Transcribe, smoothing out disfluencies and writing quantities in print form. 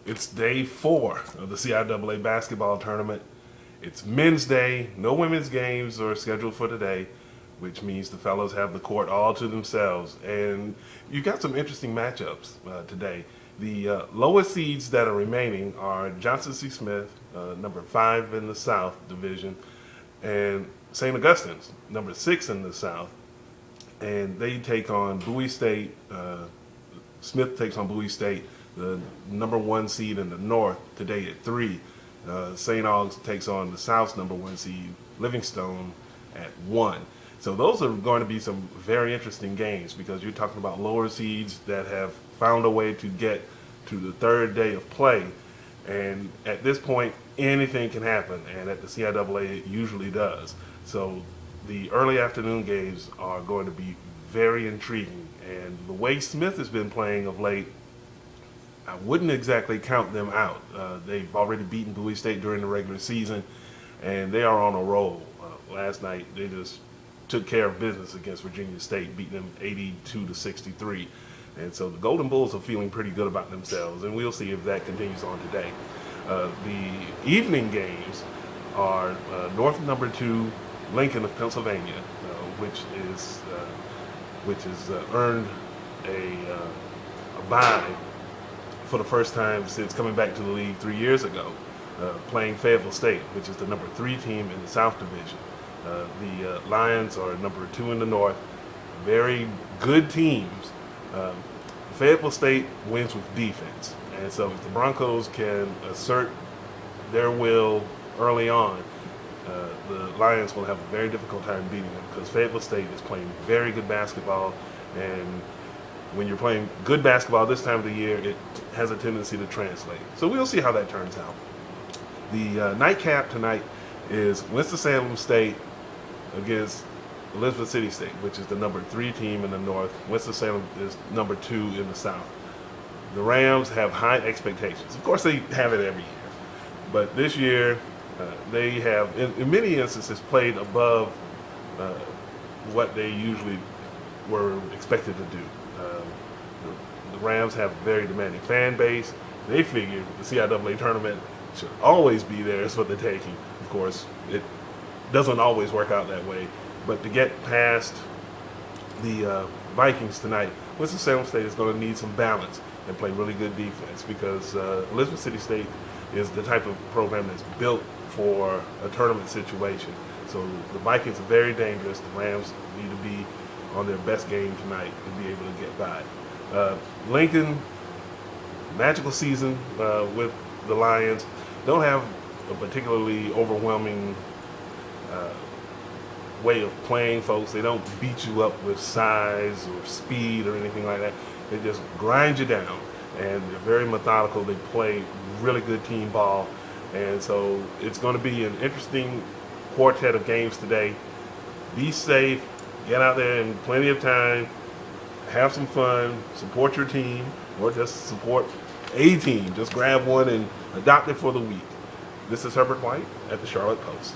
It's day 4 of the CIAA basketball tournament. It's men's day. No women's games are scheduled for today, which means the fellows have the court all to themselves. And you got some interesting matchups today. The lowest seeds that are remaining are Johnson C. Smith, number 5 in the South Division, and St. Augustine's, number 6 in the South. And they take on Bowie State. Smith takes on Bowie State, the number 1 seed in the North, today at 3. St. Aug's takes on the South's number 1 seed, Livingstone, at 1. So those are going to be some very interesting games because you're talking about lower seeds that have found a way to get to the 3rd day of play. And at this point, anything can happen, and at the CIAA it usually does. So the early afternoon games are going to be very intriguing. And the way Smith has been playing of late, I wouldn't exactly count them out. They've already beaten Bowie State during the regular season, and they are on a roll. Last night, they just took care of business against Virginia State, beating them 82-63. And so the Golden Bulls are feeling pretty good about themselves, and we'll see if that continues on today. The evening games are North number 2, Lincoln of Pennsylvania, which has earned a bye for the first time since coming back to the league 3 years ago, playing Fayetteville State, which is the number 3 team in the South Division. The Lions are number 2 in the North. Very good teams. Fayetteville State wins with defense, and so if the Broncos can assert their will early on, the Lions will have a very difficult time beating them because Fayetteville State is playing very good basketball, and when you're playing good basketball this time of the year, it has a tendency to translate. So we'll see how that turns out. The nightcap tonight is Winston-Salem State against Elizabeth City State, which is the number 3 team in the North. Winston-Salem is number 2 in the South. The Rams have high expectations. Of course, they have it every year. But this year, they have, in many instances, played above what they usually were expected to do. The Rams have a very demanding fan base. They figured the CIAA tournament should always be theirs for the taking. Of course, it doesn't always work out that way. But to get past the Vikings tonight, Winston-Salem State is going to need some balance and play really good defense because Elizabeth City State is the type of program that's built for a tournament situation. So the Vikings are very dangerous. The Rams need to be on their best game tonight to be able to get by. Lincoln, magical season with the Lions. Don't have a particularly overwhelming way of playing, folks. They don't beat you up with size or speed or anything like that. They just grind you down, and they're very methodical. They play really good team ball, and so it's going to be an interesting quartet of games today. Be safe, get out there in plenty of time, have some fun, support your team, or just support a team. Just grab one and adopt it for the week. This is Herbert White at the Charlotte Post.